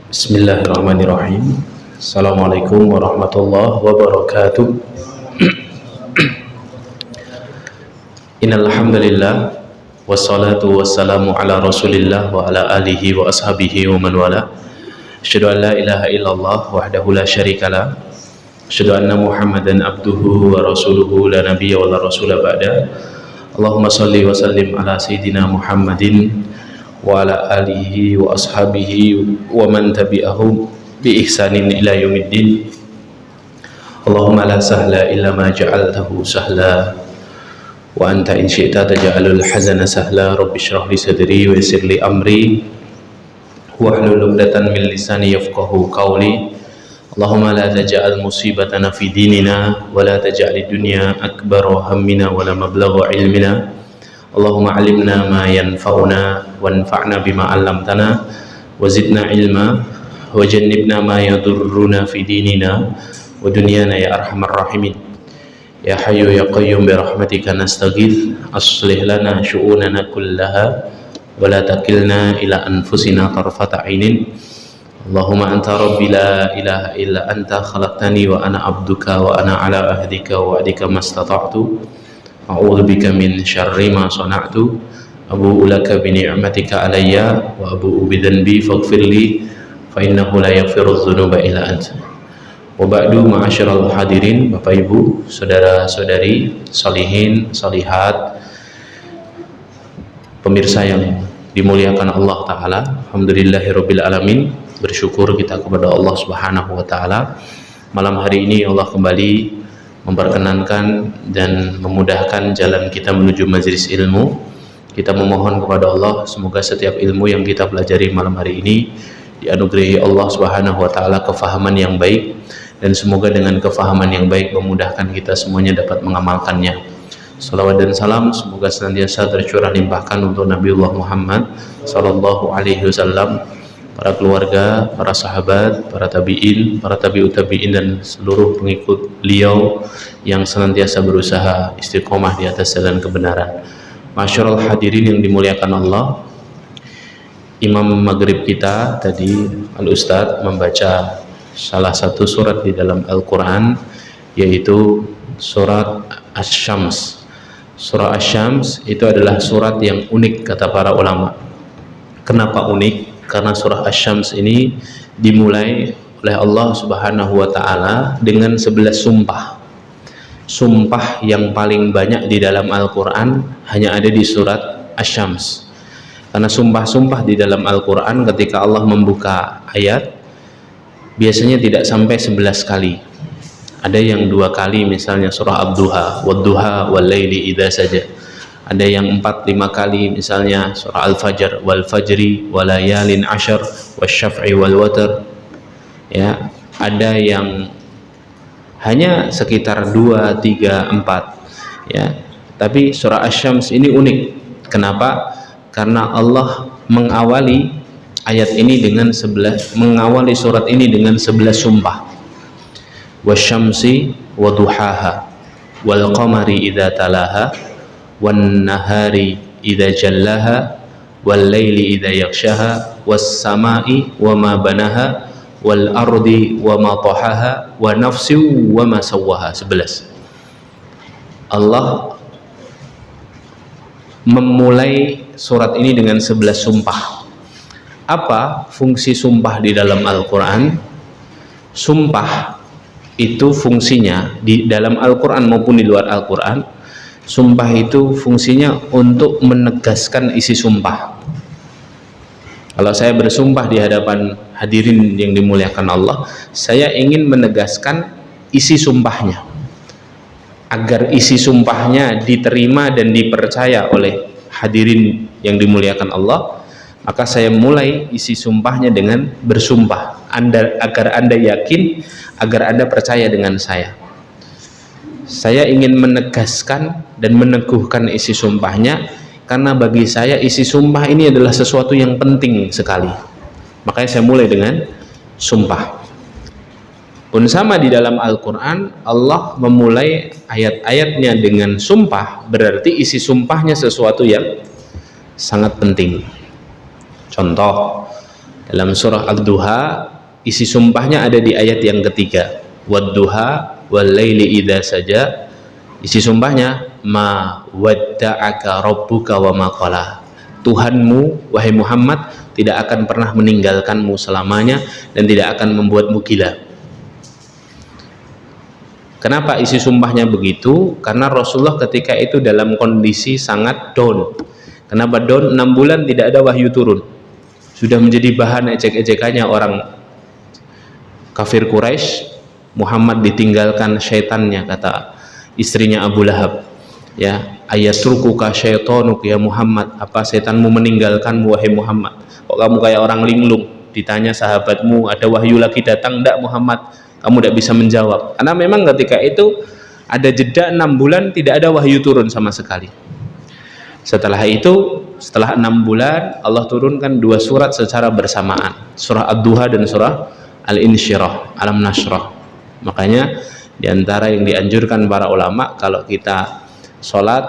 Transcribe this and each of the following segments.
Bismillahirrahmanirrahim. Assalamualaikum warahmatullahi wabarakatuh. Innal hamdalillah wassalatu wassalamu ala Rasulillah wa ala alihi wa ashabihi wa man wala. Asyhadu an la ilaha illallah wahdahu la syarikalah. Asyhadu anna Muhammadan abduhu wa rasuluhu la nabiyya wa la rasula ba'da. Allahumma shalli wa sallim ala sayyidina Muhammadin wa ala alihi wa ashabihi wa man tabi'ahum bi ihsanin ila yaumiddin. Allahumma la sahla illa ma ja'altahu sahla wa anta in syi'ta taj'alul hazana sahla. Rabbi shrah li sadri wa yassir li amri wahlul 'uqdatam min lisani yafqahu qawli. Allahumma la taj'al musibatana fi dinina wa la taj'alid dunya akbara hammina wa la mablagha ilmina. Allahumma alimna ma yanfa'una wanfa'na bima 'allamtana wa zidna ilma wa jannibna ma yadurruna fi dinina wa dunyana ya arhamar rahimin. Ya hayyu ya qayyum bi rahmatika nastaghith aslih lana syu'unana kullaha wa la takilna ila anfusina tarfata 'ainin. Allahumma anta rabbi la ilaha illa anta khalaqtani wa ana abduka wa ana ala ahdika wa wa'dika mastata'tu. A'udzu bika min syarri ma sana'tu. Abu'u laka bi ni'matika alayya wa abu'u bi dhanbi faghfirli fa innahu la yaghfiru dzunuba illa anta. Wa ba'du, ma'asyiral hadirin, Bapak Ibu, saudara-saudari, salihin, salihat, pemirsa yang dimuliakan Allah taala. Alhamdulillahirabbil alamin. Bersyukur kita kepada Allah Subhanahu wa taala. Malam hari ini Allah kembali memperkenankan dan memudahkan jalan kita menuju majelis ilmu. Kita memohon kepada Allah semoga setiap ilmu yang kita pelajari malam hari ini dianugerahi Allah Subhanahu wa taala kefahaman yang baik, dan semoga dengan kefahaman yang baik memudahkan kita semuanya dapat mengamalkannya. Salawat dan salam semoga senantiasa tercurah limpahkan untuk Nabiullah Muhammad sallallahu alaihi wasallam, para keluarga, para sahabat, para tabi'in, para tabi'ut tabi'in, dan seluruh pengikut beliau yang senantiasa berusaha istiqomah di atas jalan kebenaran. Masyarul hadirin yang dimuliakan Allah, Imam Maghrib kita tadi, Al-Ustadz, membaca salah satu surat di dalam Al-Quran, yaitu surat Asy-Syams. Surah Asy-Syams itu adalah surat yang unik kata para ulama. Kenapa unik? Karena surah Asy-Syams ini dimulai oleh Allah Subhanahu wa taala dengan 11 sumpah. Sumpah yang paling banyak di dalam Al-Qur'an hanya ada di surat Asy-Syams. Karena sumpah-sumpah di dalam Al-Qur'an ketika Allah membuka ayat biasanya tidak sampai 11 kali. Ada yang 2 kali, misalnya surah Ad-Duha, wad-duha wal-laili idza saja. Ada yang 4-5 kali, misalnya surah Al-Fajr, wal fajri walayalin ashar wasyaf'i wal watr. Ya, ada yang hanya sekitar 2, 3, 4. Ya, tapi surah Asy-Syams ini unik. Kenapa? Karena Allah mengawali ayat ini dengan 11, mengawali surat ini dengan 11 sumpah. Wasyamsi waduhaha wal qamari idza talaha wan nahari idza jallaha wal laili idza yaghshaha was samai wama banaha wal ardi wama tahaha wa nafsin wama sawwaha. 11. Allah memulai surat ini dengan 11 sumpah. Apa fungsi sumpah di dalam Al-Quran? Sumpah itu fungsinya di dalam Al-Quran maupun di luar Al-Quran, sumpah itu fungsinya untuk menegaskan isi sumpah. Kalau saya bersumpah di hadapan hadirin yang dimuliakan Allah, saya ingin menegaskan isi sumpahnya agar isi sumpahnya diterima dan dipercaya oleh hadirin yang dimuliakan Allah. Maka saya mulai isi sumpahnya dengan bersumpah agar Anda yakin, agar Anda percaya dengan saya. Saya ingin menegaskan dan meneguhkan isi sumpahnya, karena bagi saya isi sumpah ini adalah sesuatu yang penting sekali. Makanya saya mulai dengan sumpah. Pun sama di dalam Al-Quran, Allah memulai ayat-ayatnya dengan sumpah, berarti isi sumpahnya sesuatu yang sangat penting. Contoh, Dalam surah Ad-Duha, isi sumpahnya ada di ayat yang ketiga. Wad-duha wal-laili idza saja. Isi sumpahnya, ma wadda'aka rabbuka wa ma qala. Tuhanmu, wahai Muhammad, tidak akan pernah meninggalkanmu selamanya dan tidak akan membuatmu gila. Kenapa isi sumpahnya begitu? Karena Rasulullah ketika itu dalam kondisi sangat down. Kenapa down? 6 bulan tidak ada wahyu turun. Sudah menjadi bahan ejek-ejekannya orang kafir Quraisy. Muhammad ditinggalkan syaitannya, kata istrinya Abu Lahab. Ya, ayatrukuka syaitonuk ya Muhammad, apa setanmu meninggalkanmu wahai Muhammad? Kok kamu kayak orang linglung? Ditanya sahabatmu, ada wahyu lagi datang enggak Muhammad? Kamu tidak bisa menjawab. Karena memang ketika itu ada jeda 6 bulan tidak ada wahyu turun sama sekali. Setelah itu, setelah 6 bulan Allah turunkan 2 surat secara bersamaan, surah Ad-Duha dan surah Al-Insyirah, Alam Nashrah. Makanya diantara yang dianjurkan para ulama, kalau kita sholat,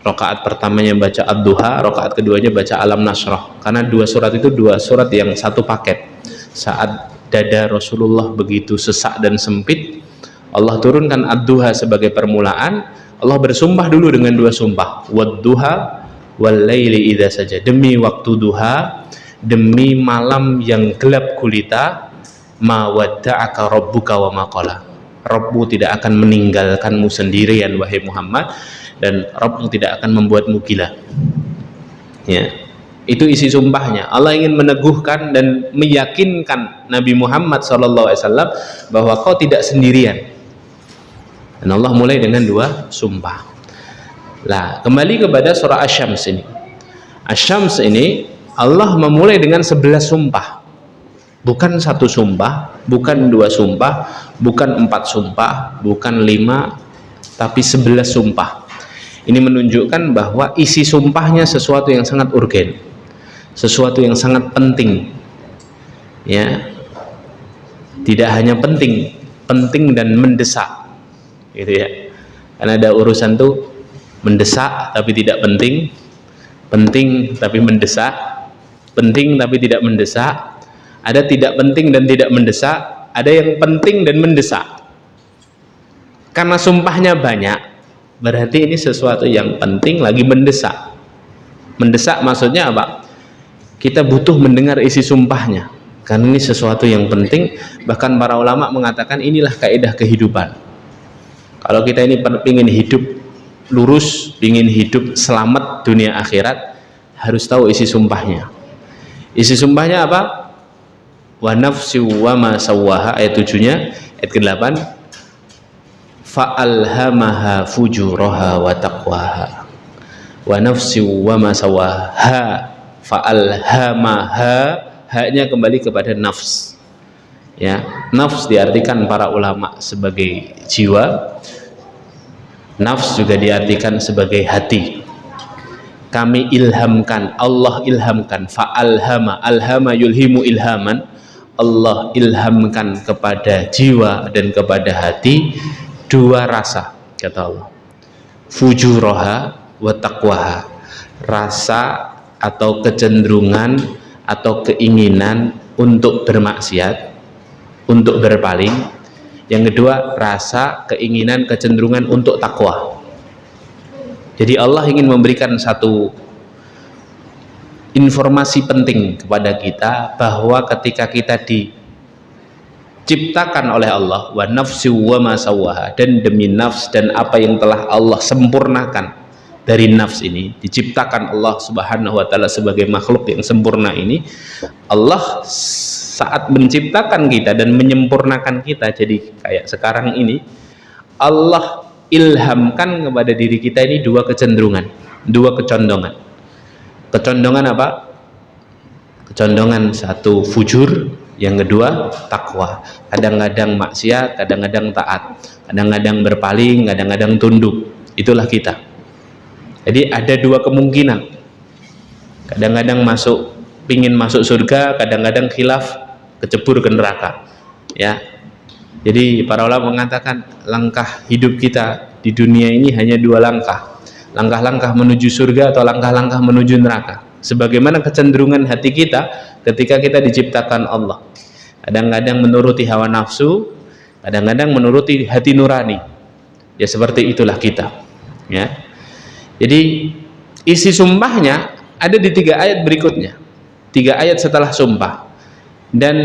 rakaat pertamanya baca Ad-Duha, rakaat keduanya baca Alam Nashrah, karena 2 surat itu 2 surat yang satu paket. Saat dada Rasulullah begitu sesak dan sempit, Allah turunkan Ad-Duha sebagai permulaan. Allah bersumpah dulu dengan 2 sumpah, wad-duha wal-laili idza saja, demi waktu duha, demi malam yang gelap gulita, ma wadda'aka rabbuka wa ma qala. Rabbmu tidak akan meninggalkanmu sendirian wahai Muhammad, dan Rabbmu tidak akan membuatmu gila. Ya, itu isi sumpahnya. Allah ingin meneguhkan dan meyakinkan Nabi Muhammad SAW bahwa kau tidak sendirian. Dan Allah mulai dengan 2 sumpah. Lah, kembali kepada surah Asy-Syams ini. Asy-Syams ini Allah memulai dengan 11 sumpah. Bukan 1 sumpah, bukan 2 sumpah, bukan 4 sumpah, bukan 5, tapi 11 sumpah. Ini menunjukkan bahwa isi sumpahnya sesuatu yang sangat urgen, sesuatu yang sangat penting. Ya, tidak hanya penting, penting dan mendesak, gitu ya. Karena ada urusan tuh mendesak tapi tidak penting, penting tapi mendesak, penting tapi tidak mendesak. Ada tidak penting dan tidak mendesak, ada yang penting dan mendesak. Karena sumpahnya banyak, berarti ini sesuatu yang penting lagi mendesak. Mendesak maksudnya apa? Kita butuh mendengar isi sumpahnya, karena ini sesuatu yang penting. Bahkan para ulama mengatakan inilah kaidah kehidupan. Kalau kita ini ingin hidup lurus, ingin hidup selamat dunia akhirat, harus tahu isi sumpahnya. Isi sumpahnya apa? Wa nafsi wa ma sawwaha, ayat 7-nya, ayat ke-8, fa'alhamaha fujuraha wa taqwaha. Wa nafsi wa ma sawwaha, fa'alhamaha, haknya kembali kepada nafs. Ya, nafs diartikan para ulama sebagai jiwa, nafs juga diartikan sebagai hati. Kami ilhamkan, Allah ilhamkan, fa'alhama, alhama yulhimu ilhaman, Allah ilhamkan kepada jiwa dan kepada hati 2 rasa, kata Allah, fujuraha wa taqwaha, rasa atau kecenderungan atau keinginan untuk bermaksiat, untuk berpaling. Yang kedua, rasa, keinginan, kecenderungan untuk takwa. Jadi Allah ingin memberikan satu informasi penting kepada kita, bahwa ketika kita diciptakan oleh Allah, wa nafsi wa ma sawwaha, dan demi nafs dan apa yang telah Allah sempurnakan dari nafs ini, diciptakan Allah Subhanahu wa taala sebagai makhluk yang sempurna ini. Allah saat menciptakan kita dan menyempurnakan kita jadi kayak sekarang ini, Allah ilhamkan kepada diri kita ini 2 kecenderungan, 2 kecondongan. Kecondongan apa? Kecondongan satu fujur, yang kedua takwa. Kadang-kadang maksiat, kadang-kadang taat, kadang-kadang berpaling, kadang-kadang tunduk. Itulah kita. Jadi ada 2 kemungkinan. Kadang-kadang pingin masuk surga, kadang-kadang khilaf, kecebur ke neraka. Ya. Jadi para ulama mengatakan langkah hidup kita di dunia ini hanya 2 langkah. Langkah-langkah menuju surga atau langkah-langkah menuju neraka. sebagaimana kecenderungan hati kita ketika kita diciptakan Allah. Kadang-kadang menuruti hawa nafsu, kadang-kadang menuruti hati nurani. Ya seperti itulah kita. Ya. Jadi isi sumpahnya ada di 3 ayat berikutnya. 3 ayat setelah sumpah. Dan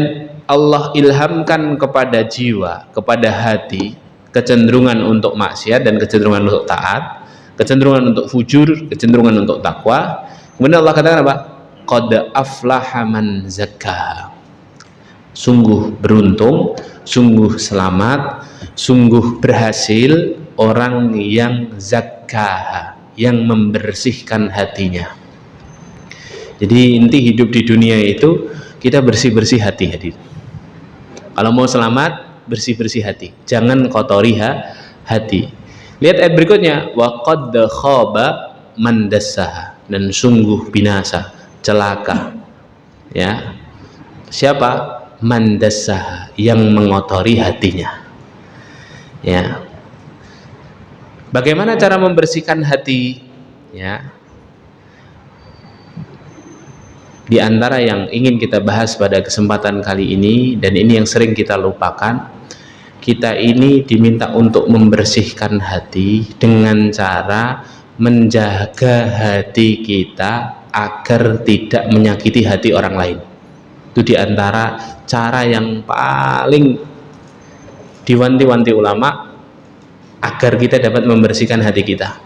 Allah ilhamkan kepada jiwa, kepada hati, kecenderungan untuk maksiat dan kecenderungan untuk taat, kecenderungan untuk fujur, kecenderungan untuk takwa. Kemudian Allah katakan apa? Qad aflaha man zakkaha. Sungguh beruntung, sungguh selamat, sungguh berhasil orang yang zakkaha, yang membersihkan hatinya. Jadi inti hidup di dunia itu kita bersih-bersih hati. Kalau mau selamat, bersih-bersih hati. Jangan kotori hati. Lihat ayat berikutnya, wa qad khaba man dassaha, dan sungguh binasa, celaka. Ya. Siapa? Man dassaha, yang mengotori hatinya. Ya. Bagaimana cara membersihkan hati? Ya. Di antara yang ingin kita bahas pada kesempatan kali ini, dan ini yang sering kita lupakan, kita ini diminta untuk membersihkan hati dengan cara menjaga hati kita agar tidak menyakiti hati orang lain. Itu di antara cara yang paling diwanti-wanti ulama agar kita dapat membersihkan hati kita.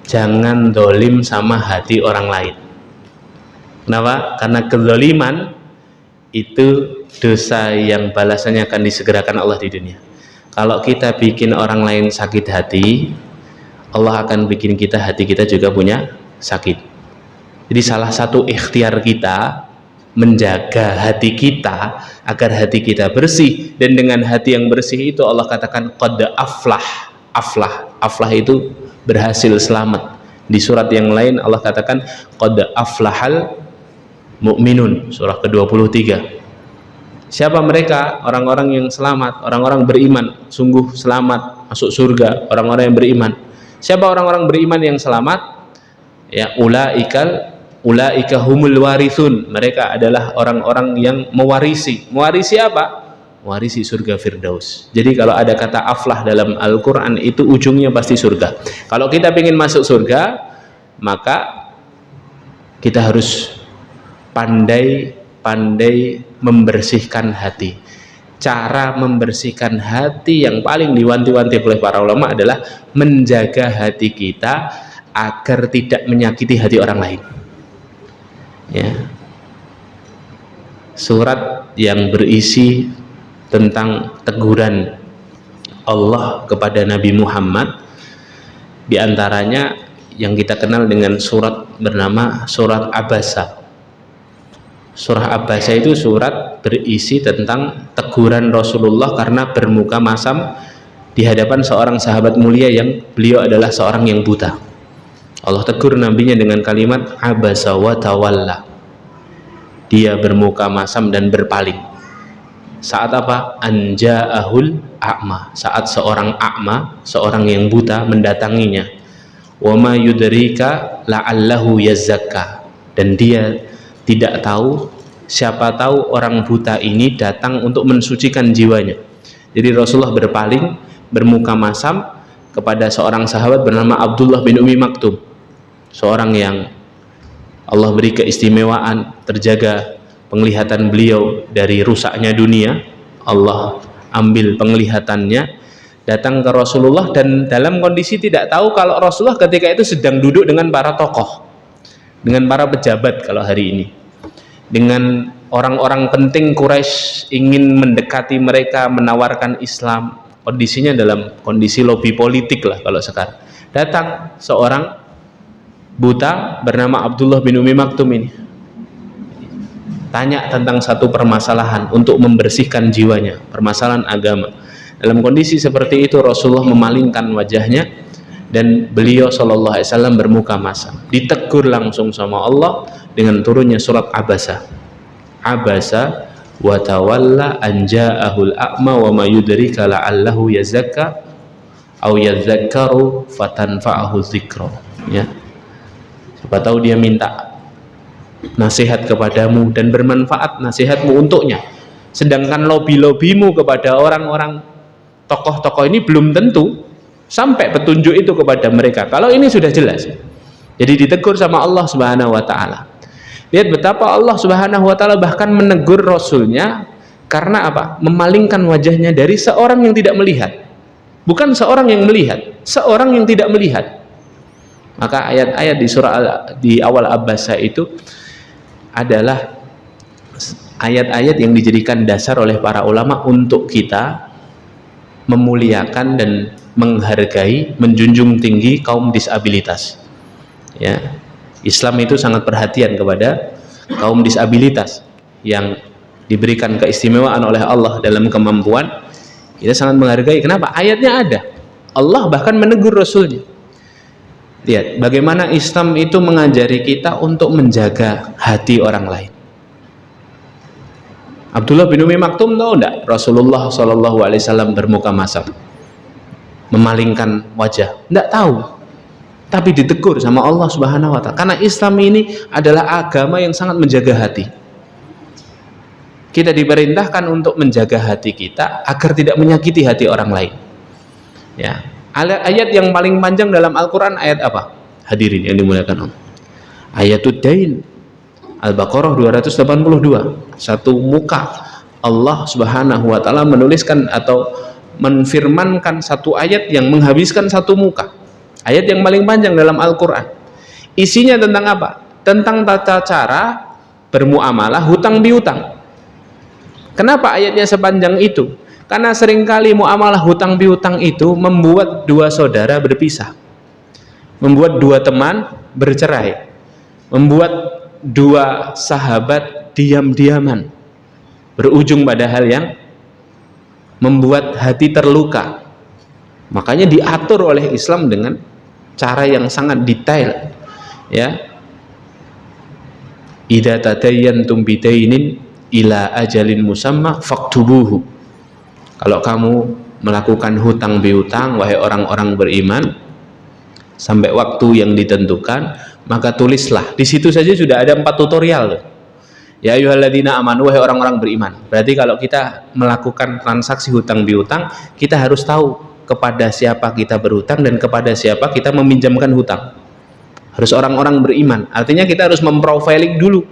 Jangan dolim sama hati orang lain. Kenapa? Karena kezaliman itu dosa yang balasannya akan disegerakan Allah di dunia. Kalau kita bikin orang lain sakit hati, Allah akan bikin hati kita juga punya sakit. Jadi salah satu ikhtiar kita menjaga hati kita agar hati kita bersih, dan dengan hati yang bersih itu Allah katakan qad aflah itu berhasil, selamat. Di surat yang lain Allah katakan qad aflahal mu'minun, surah ke-23. Siapa mereka? Orang-orang yang selamat, orang-orang beriman, sungguh selamat masuk surga, orang-orang yang beriman. Siapa orang-orang beriman yang selamat? Ya, ulaika humul warithun. Mereka adalah orang-orang yang mewarisi. Mewarisi apa? Mewarisi surga Firdaus. Jadi kalau ada kata aflah dalam Al-Quran itu ujungnya pasti surga. Kalau kita ingin masuk surga, maka kita harus pandai membersihkan hati. Cara membersihkan hati yang paling diwanti-wanti oleh para ulama adalah menjaga hati kita agar tidak menyakiti hati orang lain. Ya. Surat yang berisi tentang teguran Allah kepada Nabi Muhammad, diantaranya yang kita kenal dengan surat bernama surat Abasa. Surah Abasa itu surat berisi tentang teguran Rasulullah karena bermuka masam di hadapan seorang sahabat mulia yang beliau adalah seorang yang buta. Allah tegur nabinya dengan kalimat abasa wa tawalla. Dia bermuka masam dan berpaling. Saat apa? Anja'ahul a'ma. Saat seorang a'ma, seorang yang buta mendatanginya. Wa ma yudrika la'allahu yazzakka. Dan dia tidak tahu, siapa tahu orang buta ini datang untuk mensucikan jiwanya. Jadi Rasulullah berpaling, bermuka masam kepada seorang sahabat bernama Abdullah bin Umi Maktum, seorang yang Allah beri keistimewaan, terjaga penglihatan beliau dari rusaknya dunia. Allah ambil penglihatannya, datang ke Rasulullah dan dalam kondisi tidak tahu kalau Rasulullah ketika itu sedang duduk dengan para tokoh, dengan para pejabat kalau hari ini, dengan orang-orang penting Quraisy, ingin mendekati mereka, menawarkan Islam. Kondisinya dalam kondisi lobi politik lah kalau sekarang. Datang seorang buta bernama Abdullah bin Umi Maktum ini, tanya tentang satu permasalahan untuk membersihkan jiwanya, permasalahan agama. Dalam kondisi seperti itu Rasulullah memalingkan wajahnya dan beliau SAW bermuka masam. Ditegur langsung sama Allah dengan turunnya surat Abasa. Abasa wa tawalla an ja'ahul a'ma wa ma yudrika la'allahu yazakka aw yadhakkaru fatanfa'ahu dzikra. Ya. Siapa tahu dia minta nasihat kepadamu dan bermanfaat nasihatmu untuknya. Sedangkan lobby-lobbymu kepada orang-orang tokoh-tokoh ini belum tentu sampai petunjuk itu kepada mereka. Kalau ini sudah jelas. Jadi ditegur sama Allah Subhanahu wa taala. Lihat betapa Allah Subhanahu wa taala bahkan menegur rasulnya karena apa? Memalingkan wajahnya dari seorang yang tidak melihat. Bukan seorang yang melihat, seorang yang tidak melihat. Maka ayat-ayat di surah di awal Abbasah itu adalah ayat-ayat yang dijadikan dasar oleh para ulama untuk kita memuliakan dan menghargai, menjunjung tinggi kaum disabilitas. Ya, Islam itu sangat perhatian kepada kaum disabilitas yang diberikan keistimewaan oleh Allah dalam kemampuan. Kita sangat menghargai. Kenapa? Ayatnya ada. Allah bahkan menegur Rasulnya. Lihat bagaimana Islam itu mengajari kita untuk menjaga hati orang lain. Abdullah bin Umi Maktum tahu enggak Rasulullah SAW bermuka masam, memalingkan wajah? Enggak tahu, tapi ditegur sama Allah Subhanahu wa taala karena Islam ini adalah agama yang sangat menjaga hati. Kita diperintahkan untuk menjaga hati kita agar tidak menyakiti hati orang lain. Ya, ayat yang paling panjang dalam Al-Quran ayat apa? Hadirin yang dimuliakan Allah, ayatud dain, Al-Baqarah 282. Satu muka Allah Subhanahu wa taala menuliskan atau menfirmankan satu ayat yang menghabiskan satu muka. Ayat yang paling panjang dalam Al-Quran. Isinya tentang apa? Tentang tata cara bermuamalah hutang piutang. Kenapa ayatnya sepanjang itu? Karena seringkali muamalah hutang piutang itu membuat dua saudara berpisah, membuat dua teman bercerai, membuat dua sahabat diam-diaman, berujung pada hal yang membuat hati terluka. Makanya diatur oleh Islam dengan cara yang sangat detail. Ya, idza tadayyantum bidainin ila ajalin musamma faktubuhu. Kalau kamu melakukan hutang piutang, wahai orang-orang beriman, sampai waktu yang ditentukan, maka tulislah. Di situ saja sudah ada 4 tutorial. Ya ayyuhalladzina amanu, wahai orang-orang beriman. Berarti kalau kita melakukan transaksi hutang piutang, kita harus tahu kepada siapa kita berhutang dan kepada siapa kita meminjamkan hutang. Harus orang-orang beriman. Artinya kita harus memprofiling dulu.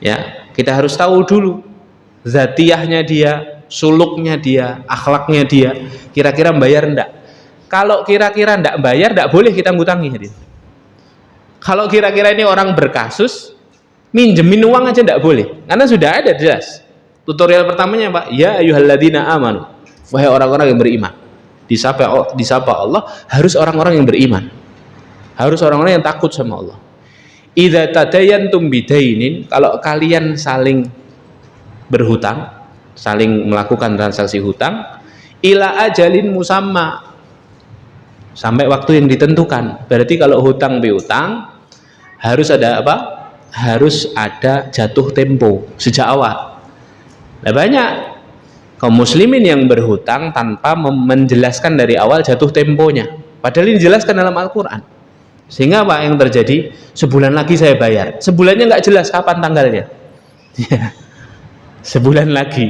Ya, kita harus tahu dulu zatiyahnya dia, suluknya dia, akhlaknya dia, kira-kira bayar enggak. Kalau kira-kira enggak bayar, enggak boleh kita ngutangi. Kalau kira-kira ini orang berkasus, minjemin uang aja enggak boleh, karena sudah ada jelas. Tutorial pertamanya Pak, ya ayyuhalladzina amanu, wahai orang-orang yang beriman. Disapa Allah, harus orang-orang yang beriman, harus orang-orang yang takut sama Allah. Idza tadayantum bidainin, kalau kalian saling berhutang, saling melakukan transaksi hutang, ila ajalin musamma, sampai waktu yang ditentukan. Berarti kalau hutang piutang harus ada apa? Harus ada jatuh tempo sejak awal. Nah, banyak kaum muslimin yang berhutang tanpa menjelaskan dari awal jatuh temponya, padahal ini dijelaskan dalam Al-Quran. Sehingga apa yang terjadi? Sebulan lagi saya bayar, sebulannya nggak jelas kapan tanggalnya. Sebulan lagi,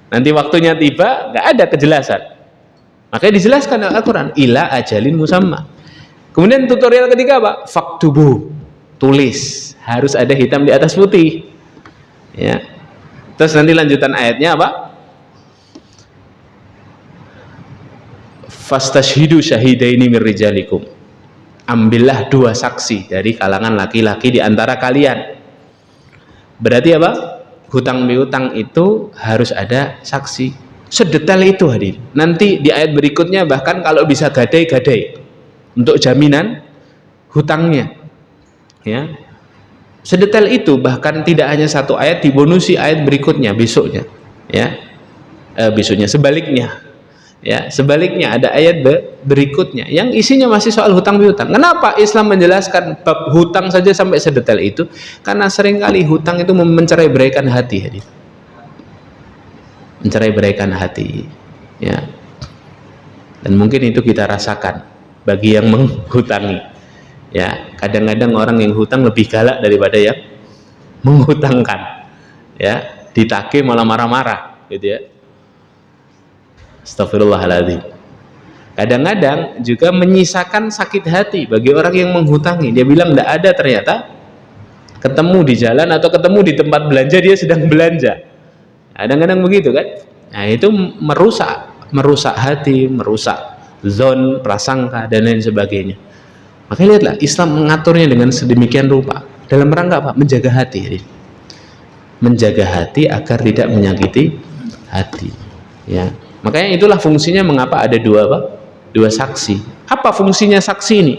nanti waktunya tiba, nggak ada kejelasan. Makanya dijelaskan dalam Al-Quran, ila ajalin musamma. Kemudian tutorial ketiga apa? Faktubu, tulis, harus ada hitam di atas putih. Ya. Terus nanti lanjutan ayatnya apa? Fastashhidu syahidaini min rijalikum, ambillah 2 saksi dari kalangan laki-laki di antara kalian. Berarti apa? Hutang piutang itu harus ada saksi. Sedetail itu hadir. Nanti di ayat berikutnya bahkan kalau bisa gadai-gadai untuk jaminan hutangnya. Ya. Sedetail itu, bahkan tidak hanya 1 ayat, dibonusi ayat berikutnya besoknya. Ya. Besoknya sebaliknya. Ya, sebaliknya ada ayat berikutnya yang isinya masih soal hutang piutang. Kenapa Islam menjelaskan bab hutang saja sampai sedetail itu? Karena seringkali hutang itu mencerai-beraikan hati, mencerai-beraikan hati, ya. Dan mungkin itu kita rasakan bagi yang menghutangi. Ya, kadang-kadang orang yang hutang lebih galak daripada yang menghutangkan, ya, ditagih malah marah-marah, gitu ya. Astagfirullahaladzim. Kadang-kadang juga menyisakan sakit hati bagi orang yang menghutangi. Dia bilang tidak ada, ternyata ketemu di jalan atau ketemu di tempat belanja, dia sedang belanja. Kadang-kadang begitu kan. Nah, itu merusak hati, merusak zon, prasangka, dan lain sebagainya. Makanya lihatlah, Islam mengaturnya dengan sedemikian rupa. Dalam rangka apa? Menjaga hati. Menjaga hati agar tidak menyakiti hati. Ya. Makanya itulah fungsinya mengapa ada dua saksi. Apa fungsinya saksi ini?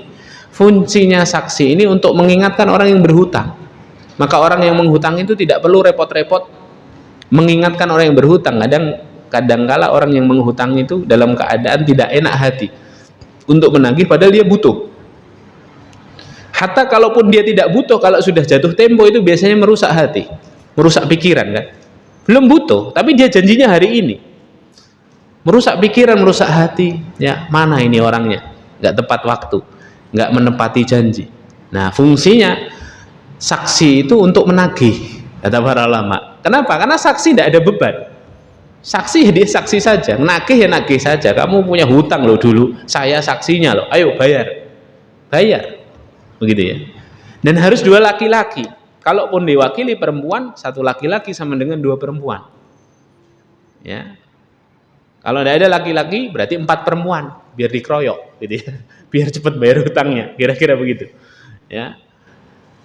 Fungsinya saksi ini untuk mengingatkan orang yang berhutang. Maka orang yang menghutang itu tidak perlu repot-repot mengingatkan orang yang berhutang. Kadangkala orang yang menghutang itu dalam keadaan tidak enak hati untuk menagih padahal dia butuh. Hatta kalaupun dia tidak butuh, kalau sudah jatuh tempo itu biasanya merusak hati, merusak pikiran kan. Belum butuh, tapi dia janjinya hari ini. Merusak pikiran, merusak hati. Ya, mana ini orangnya? Nggak tepat waktu, nggak menepati janji. Nah, fungsinya saksi itu untuk menagih, kata para ulama. Kenapa? Karena saksi tidak ada beban. Saksi dia saksi saja, menagih ya nagih saja. Kamu punya hutang loh dulu, saya saksinya loh. Ayo bayar, begitu ya. Dan harus dua laki-laki. Kalaupun diwakili perempuan, satu laki-laki sama dengan dua perempuan. Ya. Kalau tidak ada laki-laki, berarti 4 perempuan, biar dikeroyok, gitu ya. Biar cepat bayar hutangnya, kira-kira begitu. Ya.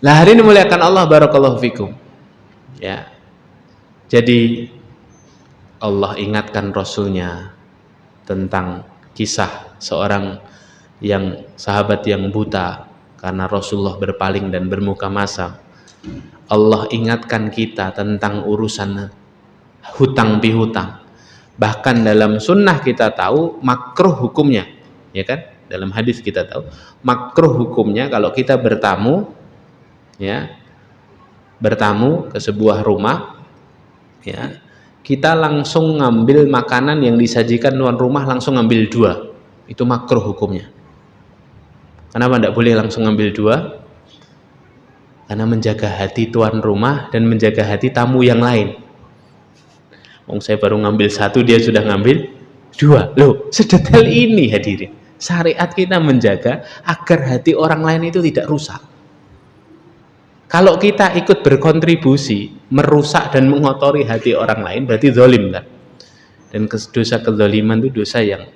Nah, hari ini muliakan Allah, barakallahu fikum. Ya. Jadi Allah ingatkan Rasulnya tentang kisah seorang sahabat yang buta karena Rasulullah berpaling dan bermuka masam. Allah ingatkan kita tentang urusan hutang pihutang. Bahkan dalam sunnah kita tahu makruh hukumnya, ya kan? Dalam hadis kita tahu makruh hukumnya kalau kita bertamu, ya, bertamu ke sebuah rumah, ya, kita langsung ngambil makanan yang disajikan tuan rumah, langsung ngambil 2, itu makruh hukumnya. Kenapa tidak boleh langsung ngambil 2? Karena menjaga hati tuan rumah dan menjaga hati tamu yang lain. Saya baru ngambil 1, dia sudah ngambil 2. Loh, sedetail ini hadirin. Syariat kita menjaga agar hati orang lain itu tidak rusak. Kalau kita ikut berkontribusi merusak dan mengotori hati orang lain, berarti zalim kan? Dan dosa kezaliman itu dosa yang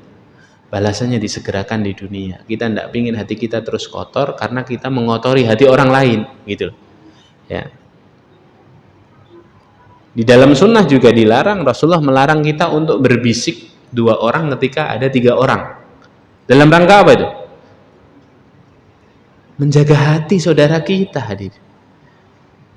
balasannya disegerakan di dunia. Kita tidak ingin hati kita terus kotor karena kita mengotori hati orang lain, gitu. Ya. Di dalam sunnah juga dilarang, Rasulullah melarang kita untuk berbisik 2 orang ketika ada 3 orang. Dalam rangka apa itu? Menjaga hati saudara kita, hadir.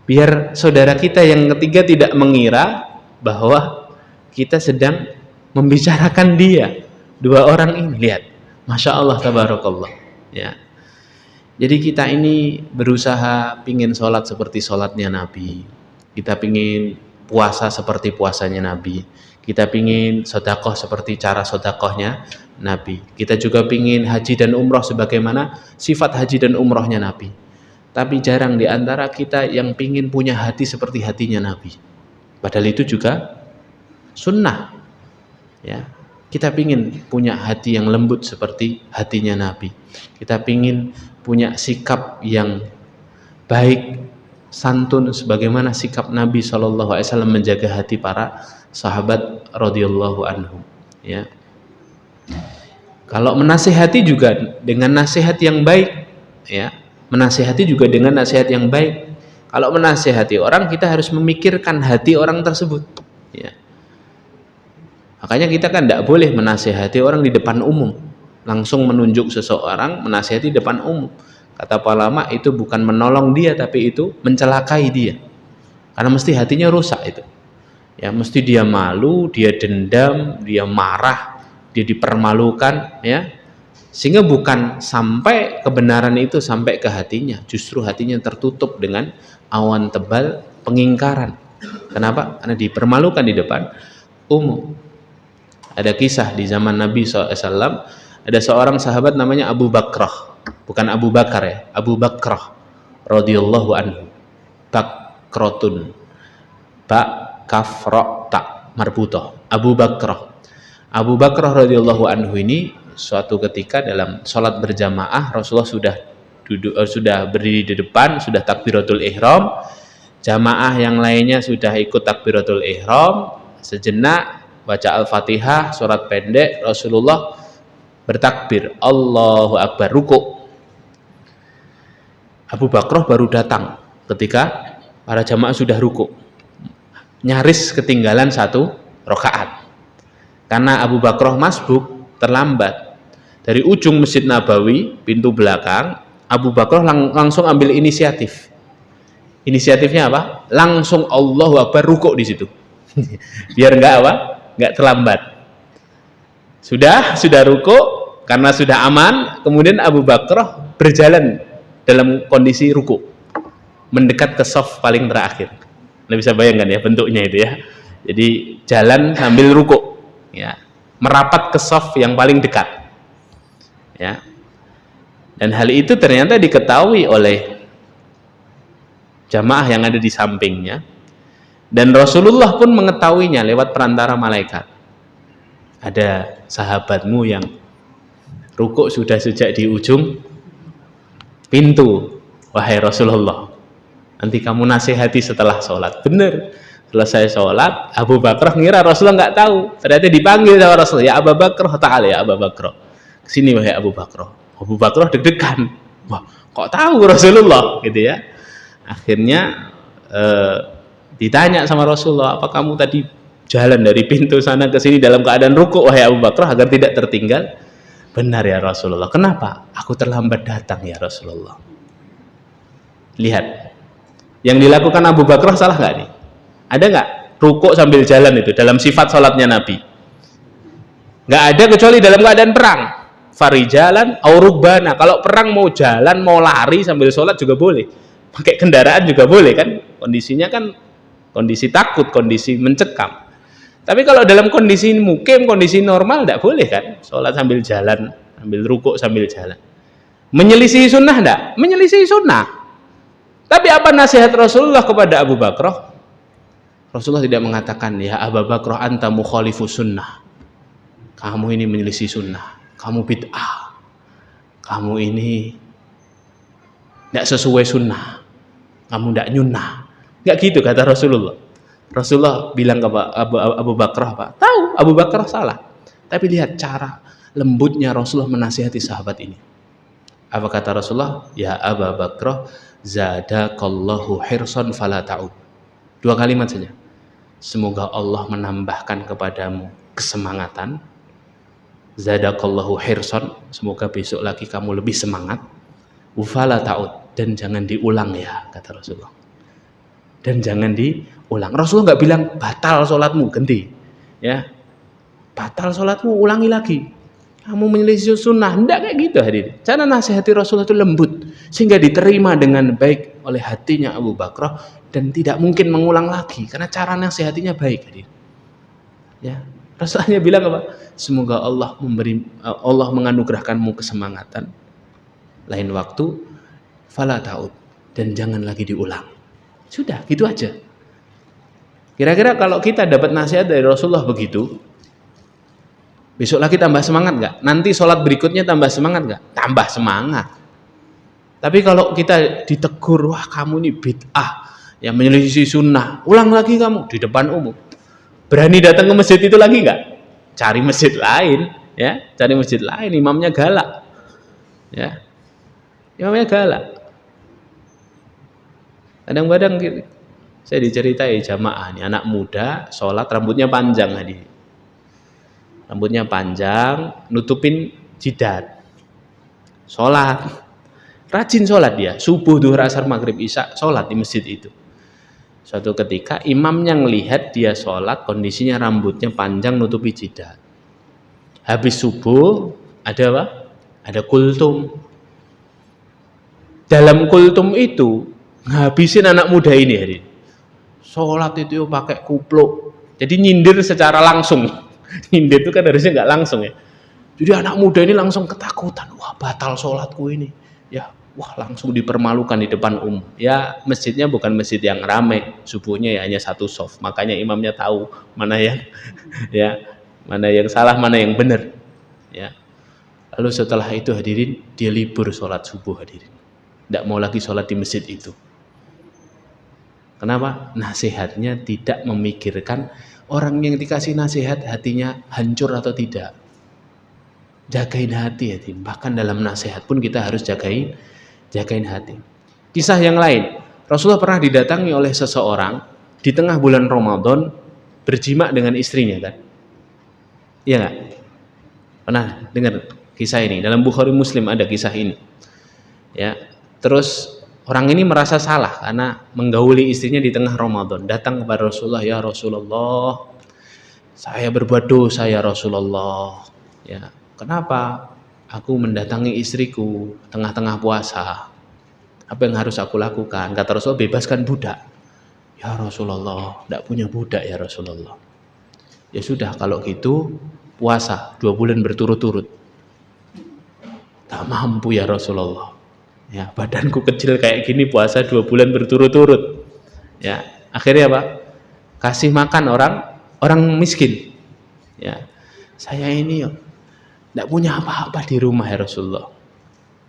Biar saudara kita yang ketiga tidak mengira bahwa kita sedang membicarakan dia. 2 orang ini, lihat. Masya Allah, tabarakallah. Ya. Jadi kita ini berusaha pingin sholat seperti sholatnya Nabi. Kita pingin puasa seperti puasanya Nabi. Kita pingin sedekah seperti cara sedekahnya Nabi. Kita juga pingin haji dan umroh sebagaimana sifat haji dan umrohnya Nabi. Tapi jarang di antara kita yang pingin punya hati seperti hatinya Nabi. Padahal itu juga sunnah. Ya. Kita pingin punya hati yang lembut seperti hatinya Nabi. Kita pingin punya sikap yang baik, santun sebagaimana sikap Nabi SAW menjaga hati para sahabat radhiyallahu anhum. Ya. Kalau menasihati juga dengan nasihat yang baik, ya, menasihati juga dengan nasihat yang baik. Kalau menasihati orang, kita harus memikirkan hati orang tersebut. Ya. Makanya kita kan tidak boleh menasihati orang di depan umum, langsung menunjuk seseorang menasihati di depan umum. Kata para ulama itu bukan menolong dia, tapi itu mencelakai dia. Karena mesti hatinya rusak itu. Ya, mesti dia malu, dia dendam, dia marah, dia dipermalukan, ya. Sehingga bukan sampai kebenaran itu sampai ke hatinya, justru hatinya tertutup dengan awan tebal pengingkaran. Kenapa? Karena dipermalukan di depan umum. Ada kisah di zaman Nabi SAW, ada seorang sahabat namanya Abu Bakrah. Bukan Abu Bakar ya, Abu Bakrah radhiyallahu anhu. Bakrotun, ba kaf ro ta marbutoh, Abu Bakrah. Abu Bakrah radhiyallahu anhu ini suatu ketika dalam sholat berjamaah, Rasulullah sudah duduk, sudah berdiri di depan, sudah takbiratul ihram, jamaah yang lainnya sudah ikut takbiratul ihram, sejenak baca Al-Fatihah, surat pendek, Rasulullah bertakbir, Allahu Akbar, ruku. Abu Bakrah baru datang ketika para jamaah sudah ruku, nyaris ketinggalan 1 rakaat karena Abu Bakrah masbuk, terlambat. Dari ujung Masjid Nabawi, pintu belakang, Abu Bakrah langsung ambil inisiatif. Inisiatifnya apa? Langsung Allahu Akbar, ruku di situ. Biar enggak terlambat. Sudah ruku, karena sudah aman, kemudian Abu Bakrah berjalan dalam kondisi ruku, mendekat ke shaf paling terakhir. Anda bisa bayangkan ya bentuknya itu ya. Jadi jalan sambil ruku, ya, merapat ke shaf yang paling dekat, ya. Dan hal itu ternyata diketahui oleh jamaah yang ada di sampingnya, dan Rasulullah pun mengetahuinya lewat perantara malaikat. Ada sahabatmu yang ruku sudah sejak di ujung pintu, wahai Rasulullah, nanti kamu nasihati setelah sholat. Bener, selesai sholat, Abu Bakrah ngira Rasulullah nggak tahu, ternyata dipanggil sama Rasulullah, ya Abu Bakrah, ta'ala ya Abu Bakrah, kesini wahai Abu Bakrah. Abu Bakrah deg-degan, wah kok tahu Rasulullah gitu ya. Akhirnya ditanya sama Rasulullah, apa kamu tadi jalan dari pintu sana ke sini dalam keadaan ruku wahai Abu Bakrah agar tidak tertinggal? Benar ya Rasulullah. Kenapa? Aku terlambat datang ya Rasulullah. Lihat, yang dilakukan Abu Bakrah salah nggak nih? Ada nggak ruku sambil jalan itu dalam sifat sholatnya Nabi? Nggak ada, kecuali dalam keadaan perang. Farijalan aurubana. Kalau perang mau jalan, mau lari sambil sholat juga boleh. Pakai kendaraan juga boleh kan? Kondisinya kan kondisi takut, kondisi mencekam. Tapi kalau dalam kondisi mukim, kondisi normal tidak boleh kan? Sholat sambil jalan, sambil rukuk sambil jalan. Menyelisihi sunnah tidak? Menyelisihi sunnah. Tapi apa nasihat Rasulullah kepada Abu Bakrah? Rasulullah tidak mengatakan, ya Abu Bakrah anta mukhalifu sunnah, kamu ini menyelisih sunnah, kamu bid'ah, kamu ini tidak sesuai sunnah, kamu tidak nyunnah. Nggak gitu kata Rasulullah. Rasulullah bilang ke Abu Bakrah, Pak, tahu Abu Bakrah salah, tapi lihat cara lembutnya Rasulullah menasihati sahabat ini. Apa kata Rasulullah? Ya Abu Bakrah, zadakallahu hirsan fala ta'ud. 2 kalimat saja. Semoga Allah menambahkan kepadamu kesemangatan. Zadakallahu hirsan, semoga besok lagi kamu lebih semangat. Fala ta'ud, dan jangan diulang ya, kata Rasulullah. Dan jangan diulang. Rasulullah nggak bilang batal sholatmu, ganti, ya, batal sholatmu, ulangi lagi, kamu menyelisih sunnah. Enggak kayak gitu hadirin. Cara nasihati Rasulullah itu lembut sehingga diterima dengan baik oleh hatinya Abu Bakrah, dan tidak mungkin mengulang lagi karena cara nasihatinya baik hadirin. Ya, Rasulullah bilang apa? Semoga Allah menganugerahkanmu kesemangatan. Lain waktu, fala ta'ud, dan jangan lagi diulang. Sudah, gitu aja. Kira-kira kalau kita dapat nasihat dari Rasulullah begitu, besok lagi tambah semangat nggak? Nanti sholat berikutnya tambah semangat nggak? Tambah semangat. Tapi kalau kita ditegur, wah kamu ini bid'ah, yang menyelisih sunnah, ulang lagi kamu di depan umum. Berani datang ke masjid itu lagi nggak? Cari masjid lain, ya, cari masjid lain. Imamnya galak, ya, imamnya galak. Kadang-kadang saya diceritai jamaah nih, anak muda sholat rambutnya panjang tadi, rambutnya panjang, nutupin jidat, sholat, rajin sholat dia, subuh, duhur, asar, maghrib, isya, sholat di masjid itu. Suatu ketika imamnya ngelihat dia sholat, kondisinya rambutnya panjang, nutupi jidat. Habis subuh ada apa? Ada kultum. Dalam kultum itu ngabisin anak muda ini hari. Sholat itu pakai kupluk, jadi nyindir secara langsung. Nyindir itu kan harusnya nggak langsung ya. Jadi anak muda ini langsung ketakutan, wah batal sholatku ini, ya wah langsung dipermalukan di depan umum. Ya masjidnya bukan masjid yang ramai, subuhnya ya hanya satu shaf, makanya imamnya tahu mana yang ya mana yang salah, mana yang benar. Ya. Lalu setelah itu hadirin, dia libur sholat subuh hadirin. Tidak mau lagi sholat di masjid itu. Kenapa? Nasihatnya tidak memikirkan orang yang dikasih nasihat hatinya hancur atau tidak. Jagain hati hadirin. Bahkan dalam nasihat pun kita harus jagain hati. Kisah yang lain, Rasulullah pernah didatangi oleh seseorang di tengah bulan Ramadan berjima dengan istrinya kan? Iya nggak? Pernah dengar kisah ini? Dalam Bukhari Muslim ada kisah ini. Ya, terus orang ini merasa salah karena menggauli istrinya di tengah Ramadan. Datang kepada Rasulullah, ya Rasulullah, saya berbuat dosa ya Rasulullah. Ya, kenapa aku mendatangi istriku tengah-tengah puasa? Apa yang harus aku lakukan? Kata Rasulullah, bebaskan budak. Ya Rasulullah, tidak punya budak ya Rasulullah. Ya sudah, kalau gitu puasa 2 bulan berturut-turut. Tak mampu ya Rasulullah. Ya, badanku kecil kayak gini puasa 2 bulan berturut-turut. Ya, akhirnya apa? Kasih makan orang miskin. Ya, saya ini tidak punya apa-apa di rumah ya Rasulullah.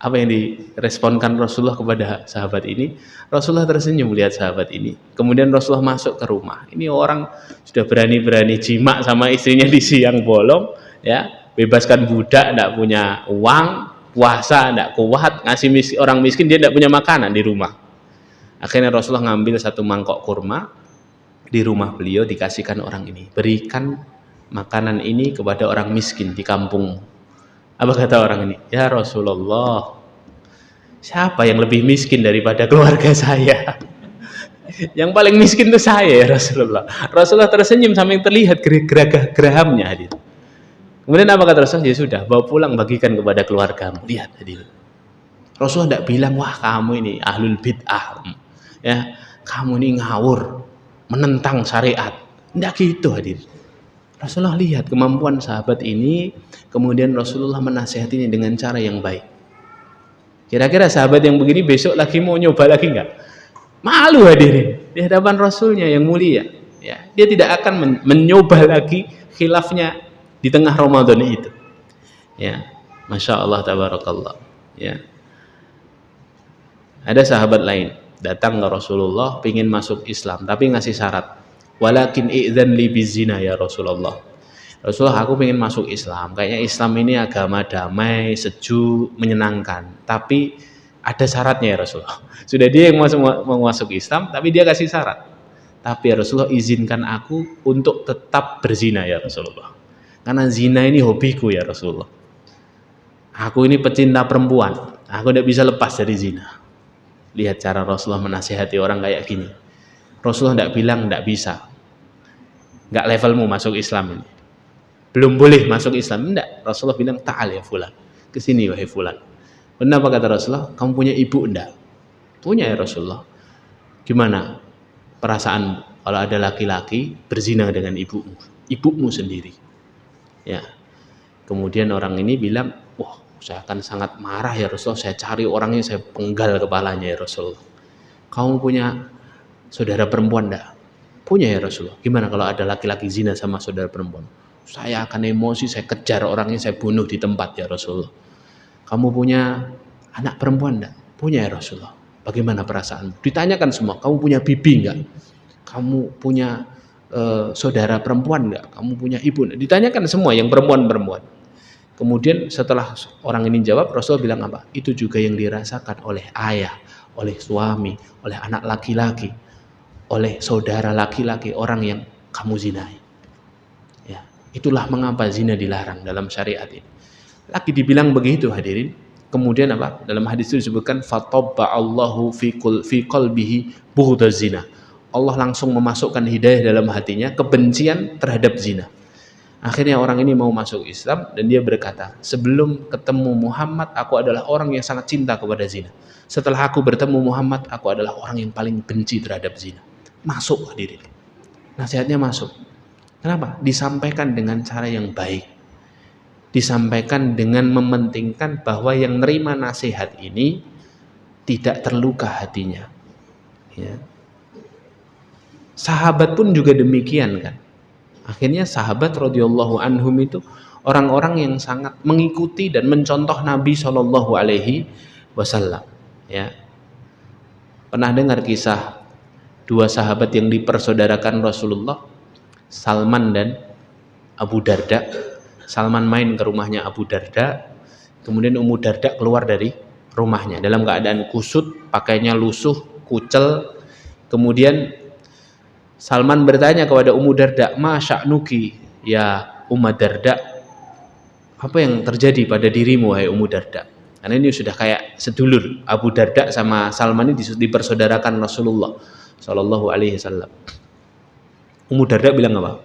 Apa yang diresponkan Rasulullah kepada sahabat ini? Rasulullah tersenyum melihat sahabat ini. Kemudian Rasulullah masuk ke rumah. Ini orang sudah berani-berani jima sama istrinya di siang bolong, ya, bebaskan budak, tidak punya uang, puasa tidak kuat, ngasih orang miskin, dia tidak punya makanan di rumah. Akhirnya Rasulullah ngambil 1 mangkok kurma di rumah beliau, dikasihkan orang ini. Berikan makanan ini kepada orang miskin di kampung. Apa kata orang ini? Ya Rasulullah, siapa yang lebih miskin daripada keluarga saya? Yang paling miskin itu saya ya Rasulullah. Rasulullah tersenyum sampai terlihat gerahamnya hadir. Kemudian apa kata Rasulullah? Ya sudah, bawa pulang, bagikan kepada keluargamu. Lihat hadir. Rasulullah tidak bilang, wah kamu ini ahlul bid'ah, ya kamu ini ngawur, menentang syariat. Tidak gitu hadir. Rasulullah lihat kemampuan sahabat ini, kemudian Rasulullah menasihatinya dengan cara yang baik. Kira-kira sahabat yang begini besok lagi mau nyoba lagi enggak? Malu hadirin di hadapan Rasulnya yang mulia. Ya, dia tidak akan mencoba lagi khilafnya di tengah Ramadan itu. Ya, masya Allah tabarakallah. Ya, ada sahabat lain datang ke Rasulullah, pingin masuk Islam, tapi ngasih syarat. Walakin i'dzan li bizina ya Rasulullah. Rasulullah, aku pengen masuk Islam. Kayaknya Islam ini agama damai, sejuk, menyenangkan. Tapi ada syaratnya ya Rasulullah. Sudah dia yang mau masuk Islam, tapi dia kasih syarat. Tapi ya Rasulullah, izinkan aku untuk tetap berzina ya Rasulullah. Karena zina ini hobiku ya Rasulullah. Aku ini pecinta perempuan. Aku tidak bisa lepas dari zina. Lihat cara Rasulullah menasihati orang kayak gini. Rasulullah tidak bilang tidak bisa. Enggak levelmu masuk Islam ini. Belum boleh masuk Islam. Enggak. Rasulullah bilang, ta'al ya fulan. Kesini wahai fulan. Kenapa kata Rasulullah? Kamu punya ibu enggak? Punya ya Rasulullah. Gimana perasaan kalau ada laki-laki berzina dengan ibumu? Ibumu sendiri. Ya. Kemudian orang ini bilang, wah saya akan sangat marah ya Rasulullah. Saya cari orangnya, saya penggal kepalanya ya Rasulullah. Kamu punya saudara perempuan enggak? Punya ya Rasulullah. Gimana kalau ada laki-laki zina sama saudara perempuan? Saya akan emosi, saya kejar orangnya, saya bunuh di tempat ya Rasulullah. Kamu punya anak perempuan enggak? Punya ya Rasulullah. Bagaimana perasaanmu? Ditanyakan semua. Kamu punya bibi enggak? Kamu punya saudara perempuan enggak? Kamu punya ibu enggak? Ditanyakan semua yang perempuan-perempuan. Kemudian setelah orang ini jawab, Rasulullah bilang apa? Itu juga yang dirasakan oleh ayah, oleh suami, oleh anak laki-laki, oleh saudara laki-laki, orang yang kamu zinai. Ya, itulah mengapa zina dilarang dalam syariat ini. Lagi dibilang begitu hadirin. Kemudian apa? Dalam hadis itu disebutkan fatabba Allahu fi qalbihi bughdaz zina. Allah langsung memasukkan hidayah dalam hatinya, kebencian terhadap zina. Akhirnya orang ini mau masuk Islam dan dia berkata, sebelum ketemu Muhammad aku adalah orang yang sangat cinta kepada zina. Setelah aku bertemu Muhammad aku adalah orang yang paling benci terhadap zina. Masuk hadirin. Nasihatnya masuk. Kenapa? Disampaikan dengan cara yang baik. Disampaikan dengan mementingkan bahwa yang nerima nasihat ini tidak terluka hatinya. Ya. Sahabat pun juga demikian kan. Akhirnya sahabat radhiyallahu anhum itu orang-orang yang sangat mengikuti dan mencontoh Nabi Shallallahu Alaihi Wasallam. Ya, pernah dengar kisah dua sahabat yang dipersaudarakan Rasulullah, Salman dan Abu Darda. Salman main ke rumahnya Abu Darda, kemudian Ummu Darda keluar dari rumahnya dalam keadaan kusut, pakainya lusuh, kucel. Kemudian Salman bertanya kepada Ummu Darda, "Ma sya'nuki ya Ummu Darda?" Apa yang terjadi pada dirimu wahai Ummu Darda? Karena ini sudah kayak sedulur, Abu Darda sama Salman ini dipersaudarakan Rasulullah Shallallahu Alaihi Wasallam. Ummu Darda bilang apa?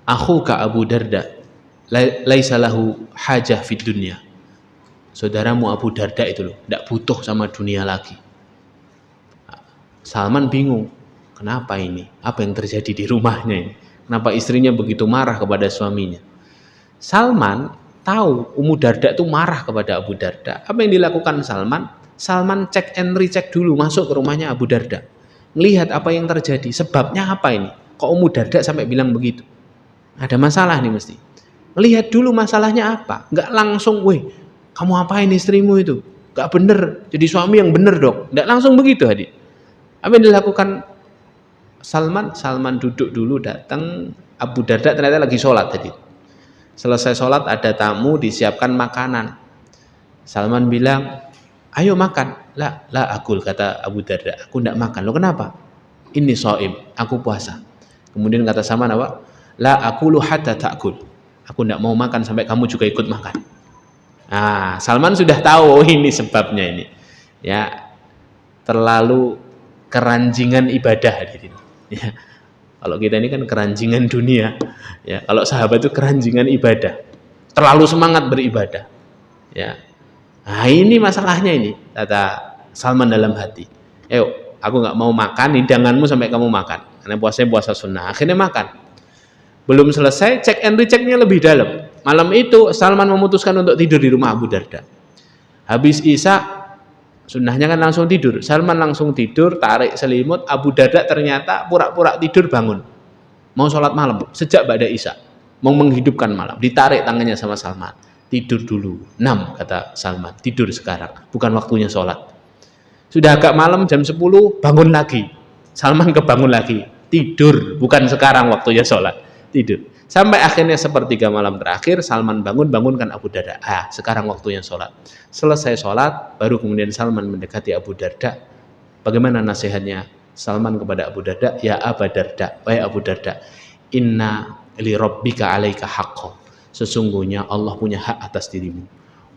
"Akhuka Abu Darda laisa lahu hajah fid dunya." Saudaramu Abu Darda itu loh, tidak butuh sama dunia lagi. Salman bingung, kenapa ini? Apa yang terjadi di rumahnya ini? Kenapa istrinya begitu marah kepada suaminya? Salman tahu Ummu Darda itu marah kepada Abu Darda. Apa yang dilakukan Salman? Salman cek and recheck dulu, masuk ke rumahnya Abu Darda, melihat apa yang terjadi, sebabnya apa ini? Kok Ummu Darda sampai bilang begitu? Ada masalah nih mesti. Lihat dulu masalahnya apa. Nggak langsung, weh, kamu apain istrimu itu? Nggak bener, jadi suami yang bener dong. Nggak langsung begitu adik. Apa yang dilakukan Salman? Salman duduk dulu, datang. Abu Darda ternyata lagi sholat tadi. Selesai sholat ada tamu, disiapkan makanan. Salman bilang, ayo makan. La akul, kata Abu Darda, aku tidak makan. Lo kenapa? Ini shaim, aku puasa. Kemudian kata Salman apa? La akulu hatta ta'kul, aku tidak mau makan sampai kamu juga ikut makan. Nah, Salman sudah tahu, oh ini sebabnya ini. Ya, terlalu keranjingan ibadah hadirin. Ya. Kalau kita ini kan keranjingan dunia, ya. Kalau sahabat itu keranjingan ibadah, terlalu semangat beribadah, ya. Nah ini masalahnya ini, kata Salman dalam hati. Aku nggak mau makan hidanganmu sampai kamu makan, karena puasanya puasa sunnah. Akhirnya makan. Belum selesai, cek and rechecknya lebih dalam. Malam itu Salman memutuskan untuk tidur di rumah Abu Darda. Habis Isya, sunnahnya kan langsung tidur. Salman langsung tidur, tarik selimut. Abu Darda ternyata pura-pura tidur bangun. Mau sholat malam, sejak ba'da Isya. Mau menghidupkan malam. Ditarik tangannya sama Salman. Tidur dulu. 6, kata Salman. Tidur sekarang. Bukan waktunya sholat. Sudah agak malam, jam 10, bangun lagi. Salman kebangun lagi. Tidur. Bukan sekarang waktunya sholat. Tidur. Sampai akhirnya sepertiga malam terakhir, Salman bangunkan Abu Darda. Sekarang waktunya sholat. Selesai sholat, baru kemudian Salman mendekati Abu Darda. Bagaimana nasihatnya Salman kepada Abu Darda? Ya Abu Darda, wahai Abu Darda, inna li rabbika alaika haqqo, sesungguhnya Allah punya hak atas dirimu.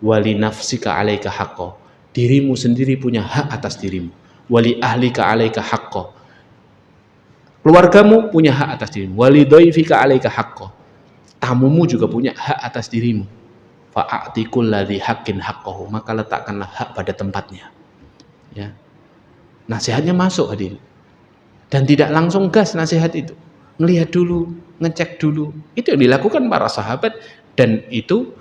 Wali nafsika alaika haqqo, dirimu sendiri punya hak atas dirimu. Wali ahlika alaika haqqo, keluargamu punya hak atas dirimu. Wali dhaifika alaika haqqo, tamumu juga punya hak atas dirimu. Fa'atikul ladzi haqqin haqqahu, maka letakkanlah hak pada tempatnya. Ya. Nasihatnya masuk hadirin. Dan tidak langsung gas nasihat itu. Ngelihat dulu, ngecek dulu. Itu yang dilakukan para sahabat, dan itu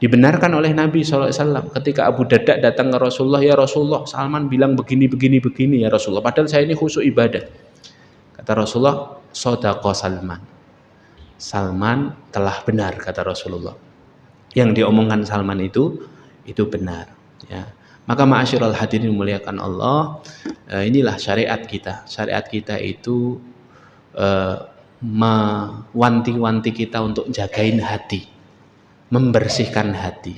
dibenarkan oleh Nabi SAW. Ketika Abu Darda datang ke Rasulullah, ya Rasulullah, Salman bilang begini ya Rasulullah, padahal saya ini khusyuk ibadah. Kata Rasulullah, sodaqo Salman. Salman telah benar, kata Rasulullah. Yang diomongkan Salman itu benar. Ya. Maka ma'asyiral hadirin muliakan Allah, inilah syariat kita. Syariat kita itu mewanti-wanti kita untuk jagain hati, membersihkan hati.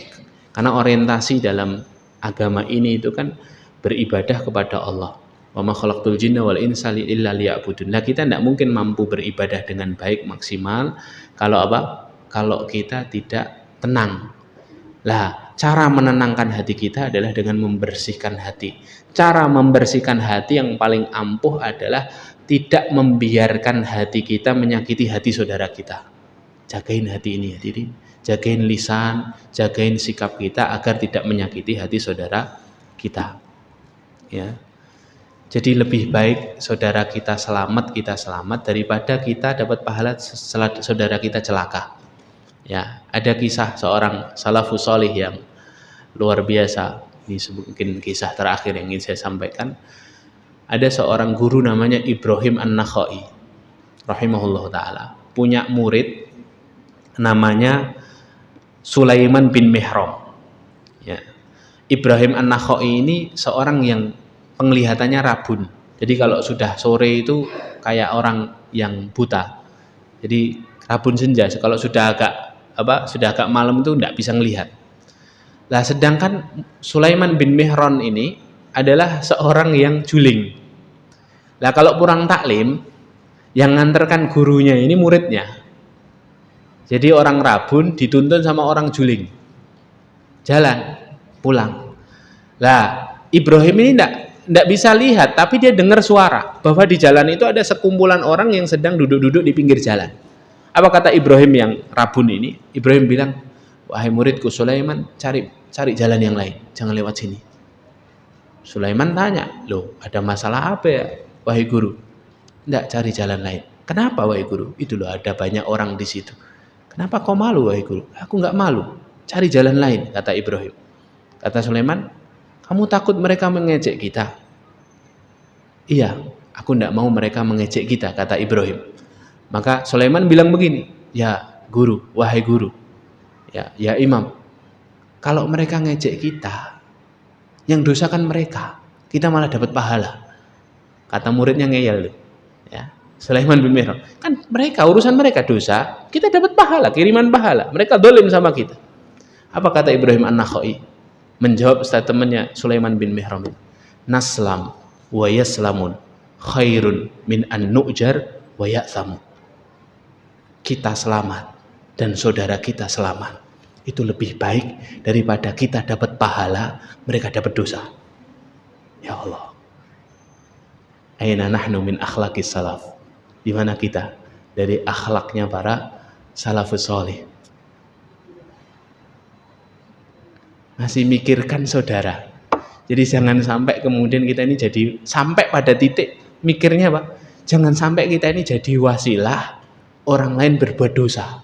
Karena orientasi dalam agama ini itu kan beribadah kepada Allah. Wa ma khalaqtul jinna wal insa illa liya'budun. Nah, kita tidak mungkin mampu beribadah dengan baik maksimal kalau apa? Kalau kita tidak tenang. Lah, cara menenangkan hati kita adalah dengan membersihkan hati. Cara membersihkan hati yang paling ampuh adalah tidak membiarkan hati kita menyakiti hati saudara kita. Jagain hati ini, hadirin. Jagain lisan, jagain sikap kita agar tidak menyakiti hati saudara kita. Ya. Jadi lebih baik saudara kita selamat daripada kita dapat pahala saudara kita celaka. Ya, ada kisah seorang salafus salih yang luar biasa. Ini mungkin kisah terakhir yang ingin saya sampaikan. Ada seorang guru namanya Ibrahim An-Nakhai rahimahullah ta'ala, punya murid namanya Sulaiman bin Mihram. Ya. Ibrahim An-Nakhai ini seorang yang penglihatannya rabun. Jadi kalau sudah sore itu kayak orang yang buta. Jadi rabun senja. Kalau sudah agak malam itu tidak bisa ngelihat. Nah, sedangkan Sulaiman bin Mihran ini adalah seorang yang juling. Nah, kalau kurang taklim, yang nganterkan gurunya ini muridnya. Jadi orang rabun dituntun sama orang juling. Jalan, pulang. Lah, Ibrahim ini tidak bisa lihat, tapi dia dengar suara bahwa di jalan itu ada sekumpulan orang yang sedang duduk-duduk di pinggir jalan. Apa kata Ibrahim yang rabun ini? Ibrahim bilang, wahai muridku Sulaiman, cari jalan yang lain, jangan lewat sini. Sulaiman tanya, loh ada masalah apa ya wahai guru? Tidak, cari jalan lain. Kenapa wahai guru? Itu loh ada banyak orang di situ. Kenapa kau malu wahai guru? Aku nggak malu, cari jalan lain, kata Ibrahim. Kata Sulaiman, kamu takut mereka mengejek kita? Iya, aku tidak mau mereka mengejek kita, kata Ibrahim. Maka Sulaiman bilang begini, ya guru, wahai guru, ya imam, kalau mereka ngejek kita, yang dosa kan mereka, kita malah dapat pahala. Kata muridnya ngeyel, ya Sulaiman bin Mihran, kan mereka urusan mereka dosa, kita dapat pahala, kiriman pahala. Mereka dolim sama kita. Apa kata Ibrahim An-Nakhai? Menjawab statementnya Sulaiman bin Mihran, naslam wa yaslamun khairun min an nu'jar wa ya'thamu. Kita selamat dan saudara kita selamat, itu lebih baik daripada kita dapat pahala, mereka dapat dosa. Ya Allah, aina nahnu min akhlaqis salaf? Di mana kita dari akhlaknya para salafus salih? Masih mikirkan saudara. Jadi jangan sampai kemudian kita ini jadi sampai pada titik mikirnya Pak, jangan sampai kita ini jadi wasilah orang lain berbuat dosa.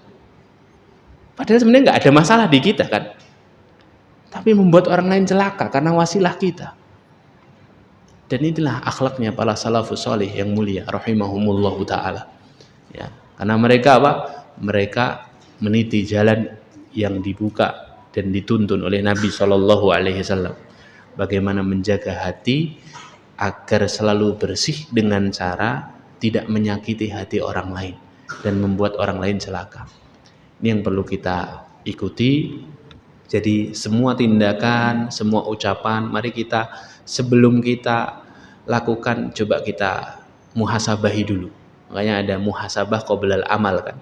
Padahal sebenarnya nggak ada masalah di kita kan, tapi membuat orang lain celaka karena wasilah kita. Dan inilah akhlaknya para salafus salih yang mulia rahimahumullahu ta'ala. Ya, karena mereka mereka meniti jalan yang dibuka dan dituntun oleh Nabi SAW. Bagaimana menjaga hati agar selalu bersih dengan cara tidak menyakiti hati orang lain dan membuat orang lain celaka. Ini yang perlu kita ikuti. Jadi semua tindakan, semua ucapan, mari kita sebelum kita lakukan, coba kita muhasabahi dulu. Makanya ada muhasabah qoblal amal kan.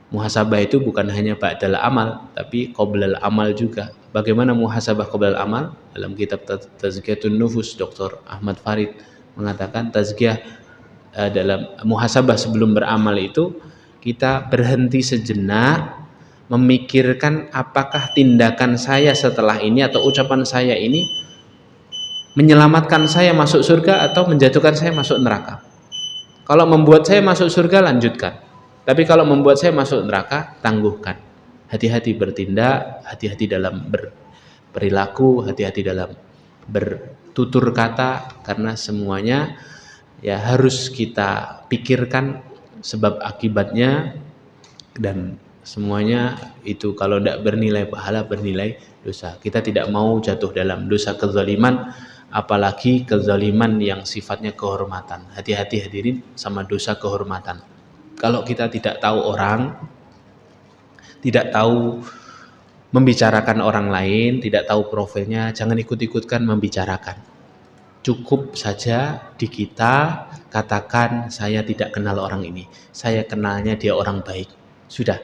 Muhasabah itu bukan hanya ba'dal amal, tapi qoblal amal juga. Bagaimana muhasabah qoblal amal? Dalam kitab Tazkiyatun Nufus, Dr. Ahmad Farid mengatakan tazkiyah dalam muhasabah sebelum beramal itu, kita berhenti sejenak memikirkan apakah tindakan saya setelah ini atau ucapan saya ini menyelamatkan saya masuk surga atau menjatuhkan saya masuk neraka. Kalau membuat saya masuk surga, lanjutkan. Tapi kalau membuat saya masuk neraka, tangguhkan. Hati-hati bertindak, hati-hati dalam berperilaku, hati-hati dalam bertutur kata, karena semuanya ya harus kita pikirkan sebab akibatnya, dan semuanya itu kalau tidak bernilai pahala, bernilai dosa. Kita tidak mau jatuh dalam dosa kezaliman, apalagi kezaliman yang sifatnya kehormatan. Hati-hati hadirin sama dosa kehormatan. Kalau kita tidak tahu orang, tidak tahu membicarakan orang lain, tidak tahu profilnya, jangan ikut-ikutkan membicarakan. Cukup saja di kita katakan, saya tidak kenal orang ini, saya kenalnya dia orang baik. Sudah.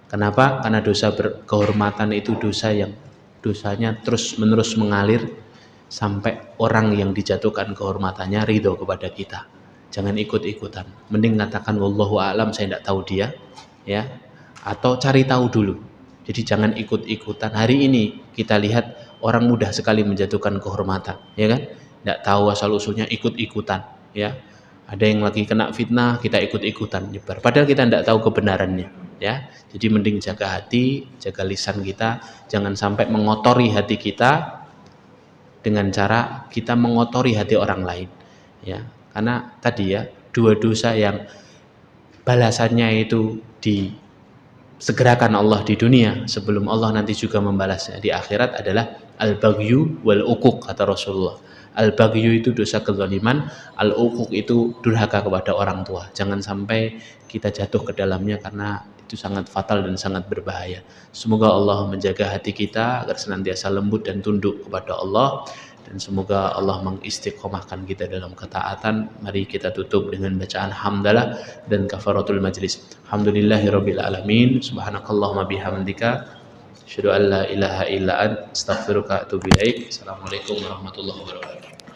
Kenapa? Karena dosa kehormatan itu dosa yang dosanya terus-menerus mengalir sampai orang yang dijatuhkan kehormatannya ridho kepada kita. Jangan ikut-ikutan. Mending katakan wallahu a'lam, saya tidak tahu dia, ya. Atau cari tahu dulu. Jadi jangan ikut-ikutan. Hari ini kita lihat orang mudah sekali menjatuhkan kehormatan, ya kan? Tidak tahu asal usulnya, ikut-ikutan, ya. Ada yang lagi kena fitnah, kita ikut-ikutan nyebar. Padahal kita tidak tahu kebenarannya, ya. Jadi mending jaga hati, jaga lisan kita, jangan sampai mengotori hati kita dengan cara kita mengotori hati orang lain, ya. Karena tadi ya, dua dosa yang balasannya itu disegerakan Allah di dunia sebelum Allah nanti juga membalasnya di akhirat adalah al-baghyu wal uquq, kata Rasulullah. Al-baghyu itu dosa kezaliman, al-uquq itu durhaka kepada orang tua. Jangan sampai kita jatuh ke dalamnya karena itu sangat fatal dan sangat berbahaya. Semoga Allah menjaga hati kita agar senantiasa lembut dan tunduk kepada Allah, dan semoga Allah mengistiqomahkan kita dalam ketaatan. Mari kita tutup dengan bacaan hamdalah dan kafaratul majlis. Alhamdulillahirabbil alamin. Subhanakallahumma bihamdika asyhadu an la ilaha illa anta astaghfiruka wa atubu ilaik. Assalamualaikum warahmatullahi wabarakatuh.